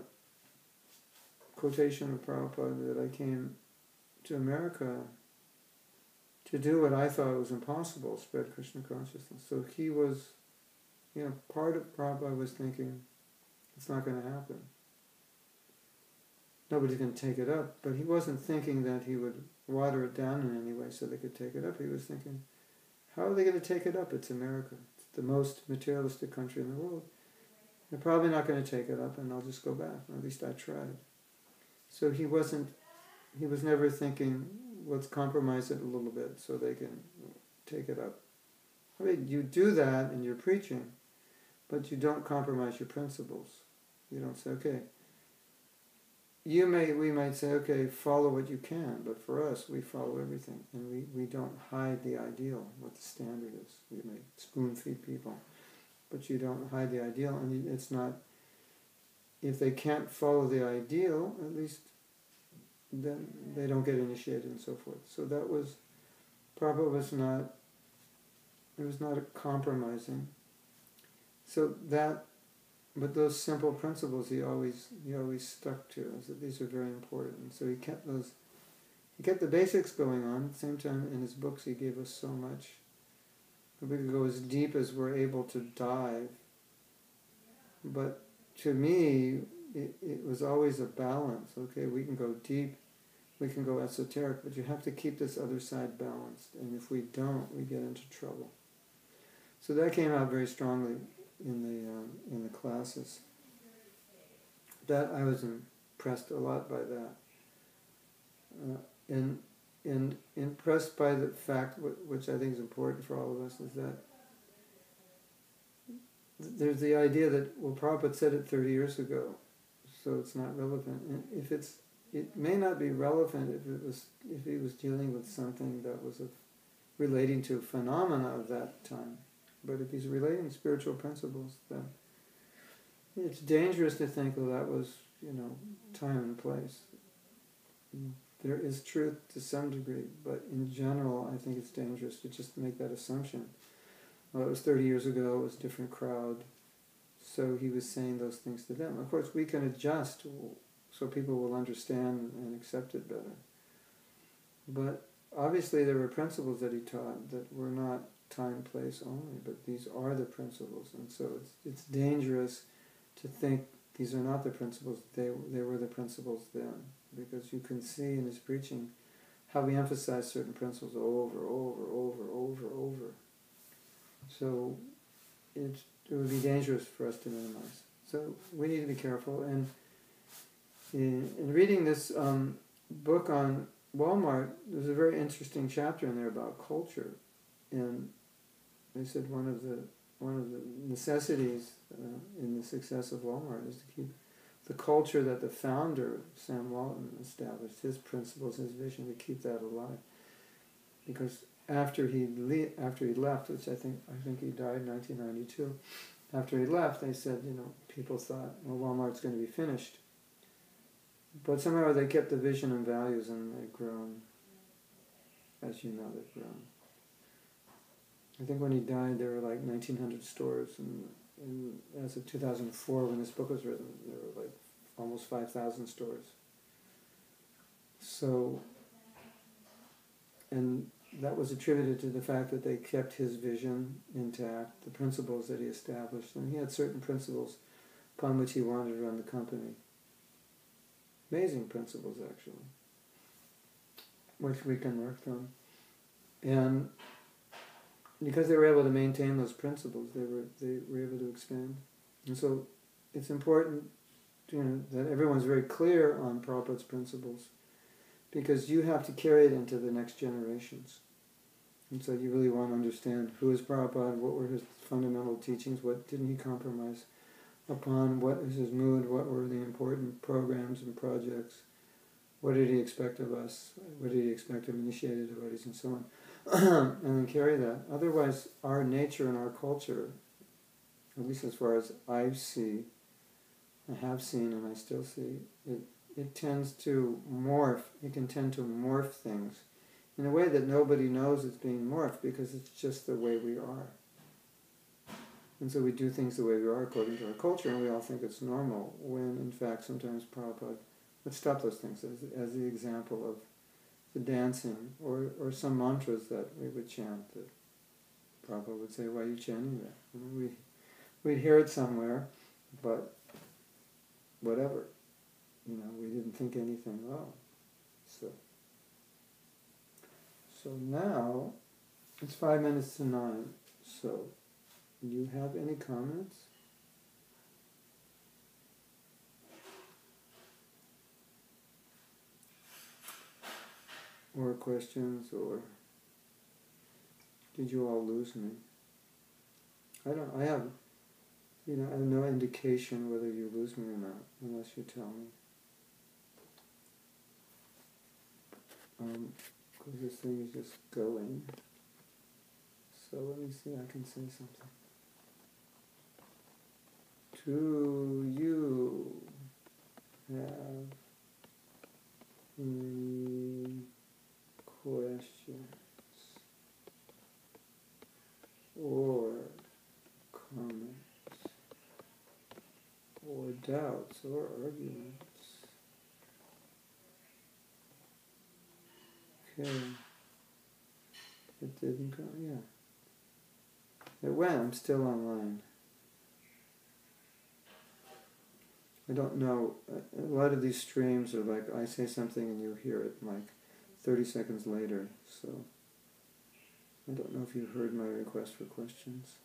quotation of Prabhupada that I came to America to do what I thought was impossible, spread Krishna consciousness. So he was, part of Prabhupada was thinking, it's not going to happen. Nobody's going to take it up. But he wasn't thinking that he would water it down in any way so they could take it up. He was thinking, how are they going to take it up? It's America. It's the most materialistic country in the world. They're probably not going to take it up, and I'll just go back. At least I tried. So he was never thinking, let's compromise it a little bit so they can take it up. I mean, you do that in your preaching, but you don't compromise your principles. You don't say, okay, we might say, okay, follow what you can, but for us, we follow everything, and we don't hide the ideal, what the standard is. We may spoon-feed people, but you don't hide the ideal, and it's not, if they can't follow the ideal, at least then they don't get initiated and so forth. So that was, Prabhupada was not a compromising. So that, but those simple principles he always stuck to, is that these are very important. So he kept those get the basics going on. At the same time, in his books, he gave us so much. We could go as deep as we're able to dive. But to me, it was always a balance. Okay, we can go deep, we can go esoteric, but you have to keep this other side balanced. And if we don't, we get into trouble. So that came out very strongly in the classes. That I was impressed a lot by that. And impressed by the fact, which I think is important for all of us, is that there's the idea that, well, Prabhupada said it 30 years ago, so it's not relevant. And it may not be relevant if he was dealing with something that was relating to phenomena of that time. But if he's relating spiritual principles, then it's dangerous to think, well, that was, time and place. There is truth to some degree, but in general, I think it's dangerous to just make that assumption. Well, it was 30 years ago, it was a different crowd, so he was saying those things to them. Of course, we can adjust so people will understand and accept it better. But obviously there were principles that he taught that were not time, place only, but these are the principles. And so it's dangerous to think these are not the principles, they were the principles then. Because you can see in his preaching how he emphasized certain principles over. So it would be dangerous for us to minimize. So we need to be careful. And in reading this book on Walmart, there's a very interesting chapter in there about culture. And they said one of the necessities in the success of Walmart is to keep the culture that the founder, Sam Walton, established, his principles, his vision, to keep that alive. Because after he left, which I think he died in 1992, after he left, they said, people thought, well, Walmart's going to be finished. But somehow they kept the vision and values, and they've grown, as you know, they've grown. I think when he died, there were like 1,900 stores, and as of 2004, when this book was written, there were like almost 5,000 stores. So, and that was attributed to the fact that they kept his vision intact, the principles that he established, and he had certain principles upon which he wanted to run the company. Amazing principles, actually, which we can learn from. And because they were able to maintain those principles, they were able to expand. And so it's important, that everyone's very clear on Prabhupada's principles, because you have to carry it into the next generations. And so you really want to understand who is Prabhupada, what were his fundamental teachings, what didn't he compromise upon, what is his mood, what were the important programs and projects, what did he expect of us, what did he expect of initiated devotees, and so on. And then carry that. Otherwise, our nature and our culture, at least as far as I have seen and I still see, it tends to morph. It can tend to morph things in a way that nobody knows it's being morphed, because it's just the way we are. And so we do things the way we are according to our culture, and we all think it's normal, when in fact sometimes Prabhupada would stop those things as the example of the dancing, or some mantras that we would chant that Prabhupada would say, why are you chanting that? We'd hear it somewhere, but whatever. We didn't think anything wrong. So now, it's 5 minutes to 9, so do you have any comments? Or questions, or did you all lose me? I have no indication whether you lose me or not, unless you tell me. Because this thing is just going. So let me see, I can say something. Do you have any questions or comments or doubts or arguments? Okay. It didn't go, yeah. It went, I'm still online. I don't know, a lot of these streams are like, I say something and you hear it like 30 seconds later, so I don't know if you heard my request for questions.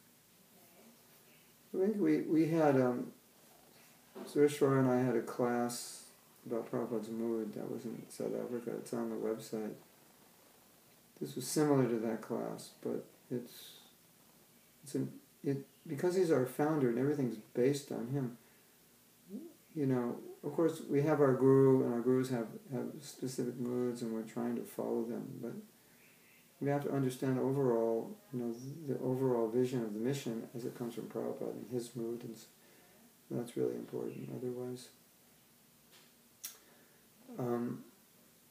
I think we had, Srila and I had a class about Prabhupada's mood that was in South Africa. It's on the website. This was similar to that class, but because he's our founder and everything's based on him. You know, of course we have our guru, and our gurus have specific moods, and we're trying to follow them, but we have to understand overall, the overall vision of the mission as it comes from Prabhupada and his mood, and that's really important. Otherwise,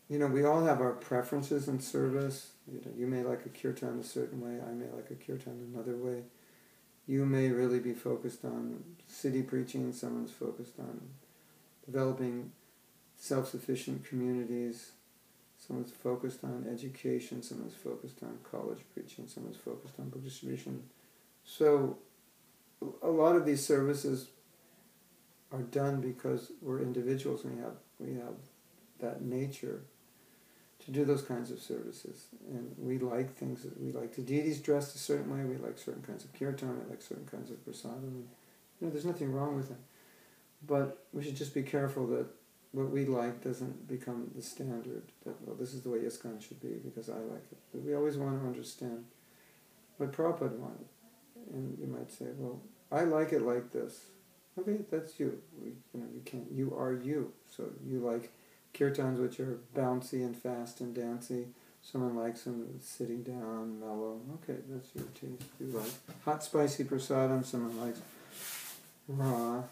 we all have our preferences in service. You may like a kirtan a certain way, I may like a kirtan another way. You may really be focused on city preaching, someone's focused on developing self-sufficient communities, someone's focused on education, someone's focused on college preaching, someone's focused on book distribution. So a lot of these services are done because we're individuals and we have that nature to do those kinds of services. And we like things, we like the deities dressed a certain way, we like certain kinds of kirtan, we like certain kinds of prasadam. There's nothing wrong with it. But we should just be careful that what we like doesn't become the standard, that, well, this is the way ISKCON should be because I like it. But we always want to understand what Prabhupada wanted. And you might say, well, I like it like this. Okay, that's you. You are you. So you like kirtans which are bouncy and fast and dancey. Someone likes them sitting down, mellow. Okay, that's your taste. You like hot, spicy prasadam. Someone likes raw.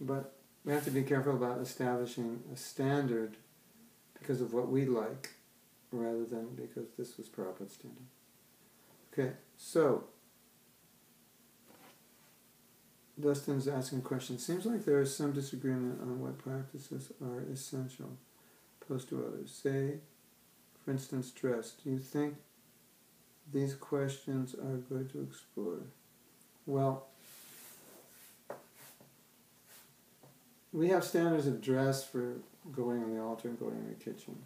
But we have to be careful about establishing a standard because of what we like, rather than because this was Prabhupada's standard. Okay, so Dustin's asking a question. Seems like there is some disagreement on what practices are essential, opposed to others. Say, for instance, dress. Do you think these questions are good to explore? Well, we have standards of dress for going on the altar and going in the kitchen.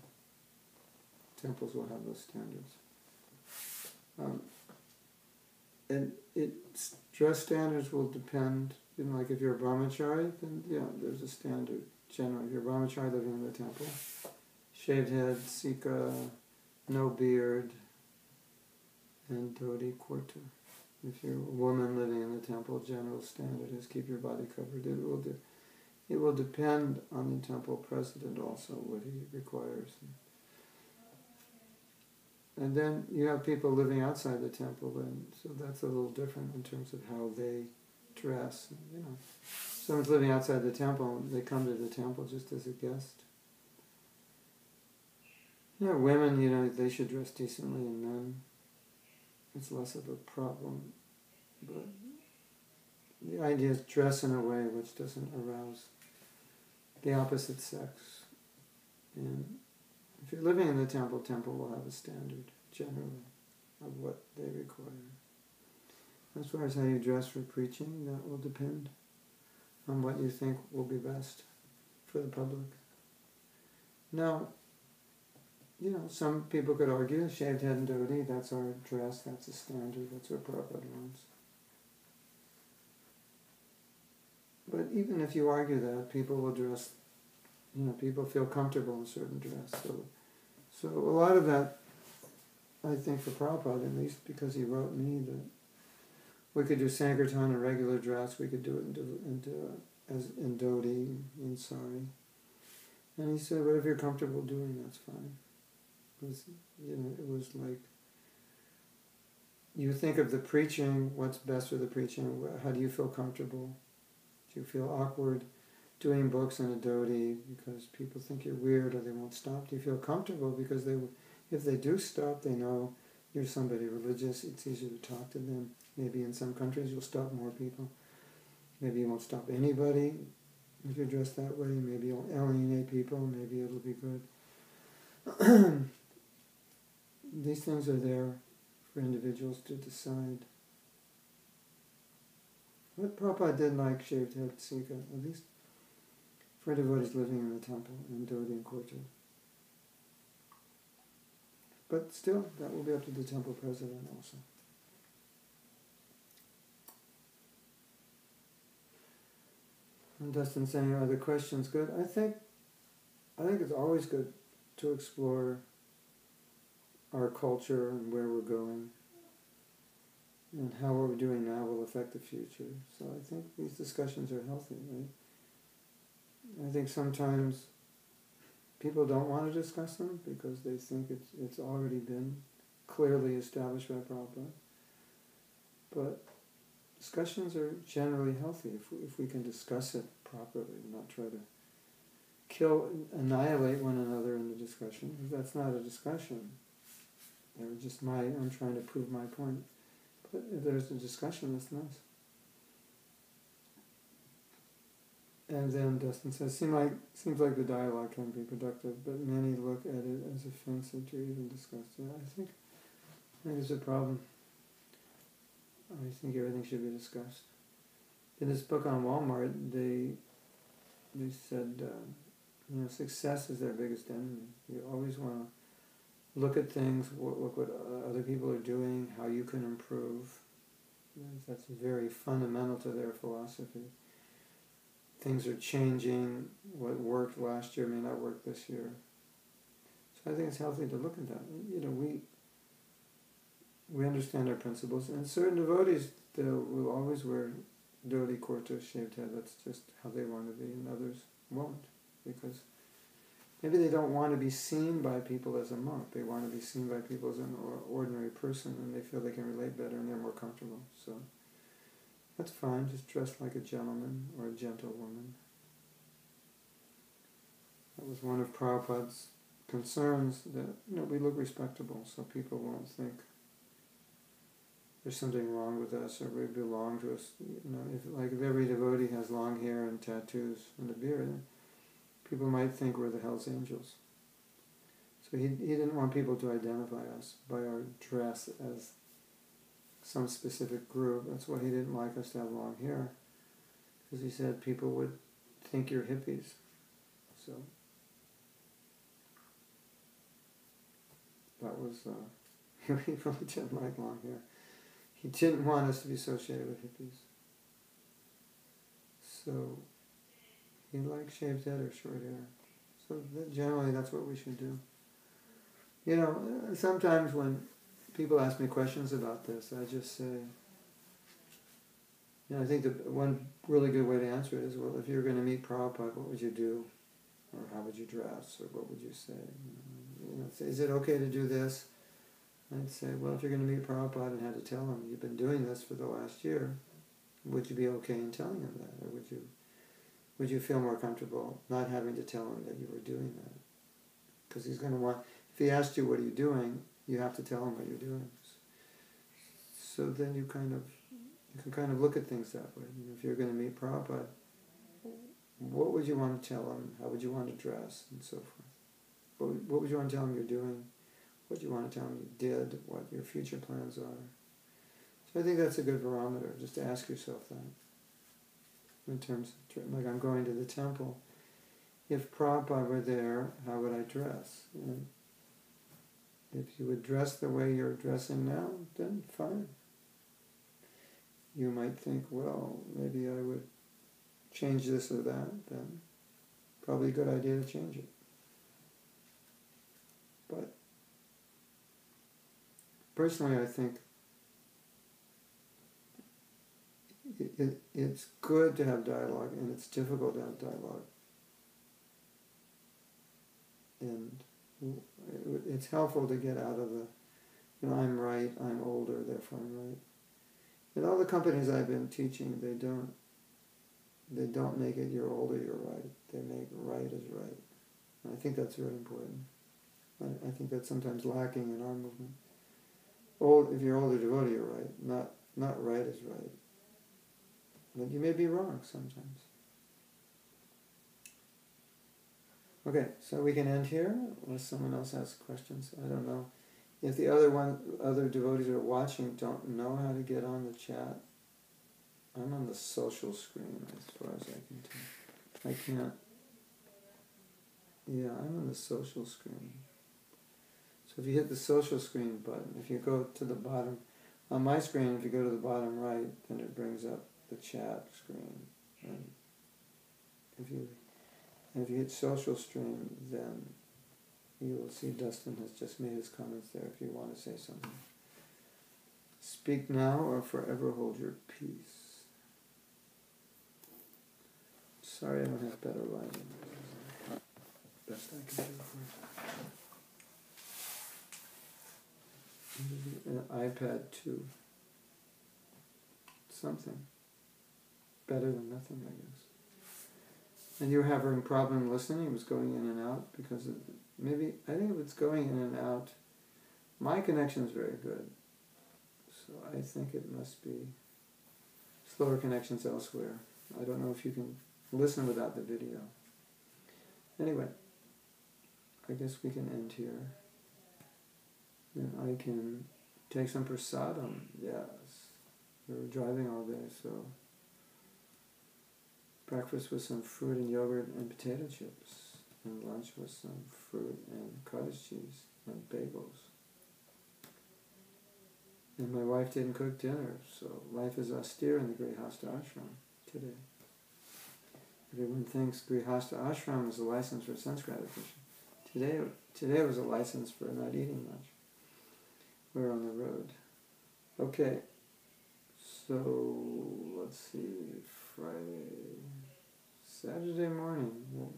Temples will have those standards. Dress standards will depend, like if you're a brahmachari, then there's a standard. Generally, if you're a brahmachari living in the temple, shaved head, sika, no beard, and dhoti kurta. If you're a woman living in the temple, general standard is keep your body covered. It will depend on the temple president also, what he requires. And then you have people living outside the temple, and so that's a little different in terms of how they dress. Someone's living outside the temple, they come to the temple just as a guest. Women, they should dress decently, and men, it's less of a problem. But the idea is dress in a way which doesn't arouse the opposite sex. And if you're living in the temple will have a standard, generally, of what they require. As far as how you dress for preaching, that will depend on what you think will be best for the public. Now, some people could argue, shaved head and dhoti, that's our dress, that's a standard, that's what Prabhupada wants. But even if you argue that, people will dress, people feel comfortable in a certain dress. So a lot of that, I think for Prabhupada, at least because he wrote me, that we could do Sankirtan in regular dress, we could do it in dhoti, in sari. And he said, whatever you're comfortable doing, that's fine. Because, it was like, you think of the preaching, what's best for the preaching, how do you feel comfortable? Do you feel awkward doing books in a dhoti because people think you're weird or they won't stop? Do you feel comfortable because if they do stop, they know you're somebody religious, it's easier to talk to them. Maybe in some countries you'll stop more people. Maybe you won't stop anybody if you're dressed that way. Maybe you'll alienate people, maybe it'll be good. these things are there for individuals to decide. But Prabhupada did like shaved head Sika, at least for devotees living in the temple in Dodi and Korta. But still, that will be up to the temple president also. And Dustin saying, are the questions good? I think it's always good to explore our culture and where we're going, and how what we're doing now will affect the future. So I think these discussions are healthy, right? I think sometimes people don't want to discuss them because they think it's already been clearly established by Prabhupada. But discussions are generally healthy if we can discuss it properly and not try to annihilate one another in the discussion. Because that's not a discussion. They're just I'm trying to prove my point. But if there's a discussion, that's nice. And then Dustin says, seems like the dialogue can be productive, but many look at it as offensive to even discuss it. I think it's a problem. I think everything should be discussed. In this book on Walmart, they said, success is their biggest enemy. You always want to look at things, look what other people are doing, how you can improve. That's very fundamental to their philosophy. Things are changing. What worked last year may not work this year. So I think it's healthy to look at that. We understand our principles, and certain devotees will always wear dhoti, kurta, shaved head. That's just how they want to be, and others won't, because maybe they don't want to be seen by people as a monk. They want to be seen by people as an ordinary person, and they feel they can relate better and they're more comfortable. So that's fine. Just dress like a gentleman or a gentlewoman. That was one of Prabhupada's concerns, that we look respectable, so people won't think there's something wrong with us or we belong to us. If every devotee has long hair and tattoos and a beard, people might think we're the Hells Angels. So he didn't want people to identify us by our dress as some specific group. That's why he didn't like us to have long hair, because he said people would think you're hippies. So that was he really didn't like long hair. He didn't want us to be associated with hippies. So he liked shaved head or short hair. So generally that's what we should do. Sometimes when people ask me questions about this, I just say, I think the one really good way to answer it is, well, if you're going to meet Prabhupada, what would you do? Or how would you dress? Or what would you say? Is it okay to do this? I'd say, well, if you're going to meet Prabhupada and had to tell him you've been doing this for the last year, would you be okay in telling him that? Or would you feel more comfortable not having to tell him that you were doing that? Because he's going to want, if he asked you what are you doing, you have to tell him what you're doing. So then you can kind of look at things that way. If you're going to meet Prabhupada, what would you want to tell him? How would you want to dress? And so forth. What would you want to tell him you're doing? What do you want to tell him you did? What your future plans are? So I think that's a good barometer, just to ask yourself that. In terms of, like, I'm going to the temple. If Prabhupada were there, how would I dress? And if you would dress the way you're dressing now, then fine. You might think, well, maybe I would change this or that, then probably a good idea to change it. But personally, I think it's good to have dialogue, and it's difficult to have dialogue. And it's helpful to get out of the, I'm right, I'm older, therefore I'm right. In all the companies I've been teaching, they don't make it you're older, you're right. They make right is right. And I think that's very important. I think that's sometimes lacking in our movement. If you're older devotee, you're right. Not right is right. But you may be wrong sometimes. Okay, so we can end here, unless someone else has questions. I don't know If the other devotees who are watching don't know how to get on the chat, I'm on the social screen as far as I can tell. I can't. Yeah, I'm on the social screen. So if you hit the social screen button, if you go to the bottom, on my screen, if you go to the bottom right, then it brings up the chat screen. And if you hit social stream, then you will see Dustin has just made his comments there if you want to say something. Speak now or forever hold your peace. Sorry I don't have better lighting. Best I can do for an iPad 2. Something. Better than nothing, I guess. And you were having a problem listening? It was going in and out because of maybe, I think if it's going in and out, my connection is very good. So I think it must be slower connections elsewhere. I don't know if you can listen without the video. Anyway, I guess we can end here. Then I can take some prasadam. Yes. We were driving all day, so breakfast was some fruit and yogurt and potato chips. And lunch was some fruit and cottage cheese and bagels. And my wife didn't cook dinner, so life is austere in the Grihastha ashram today. Everyone thinks Grihastha ashram is a license for sense gratification. Today was a license for not eating much. We're on the road. Okay, so let's see, Friday, Saturday morning. Wow.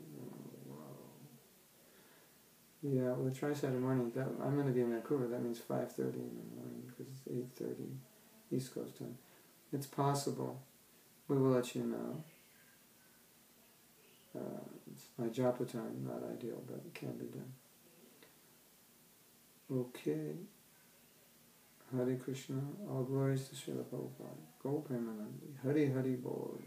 Yeah, we'll try Saturday morning. I'm going to be in Vancouver. That means 5:30 in the morning because it's 8:30 East Coast time. It's possible. We will let you know. It's my japa time, not ideal, but it can be done. Okay. Hare Krishna. All glories to Srila Prabhupada. Go Premanandi. Hari Hari Bol.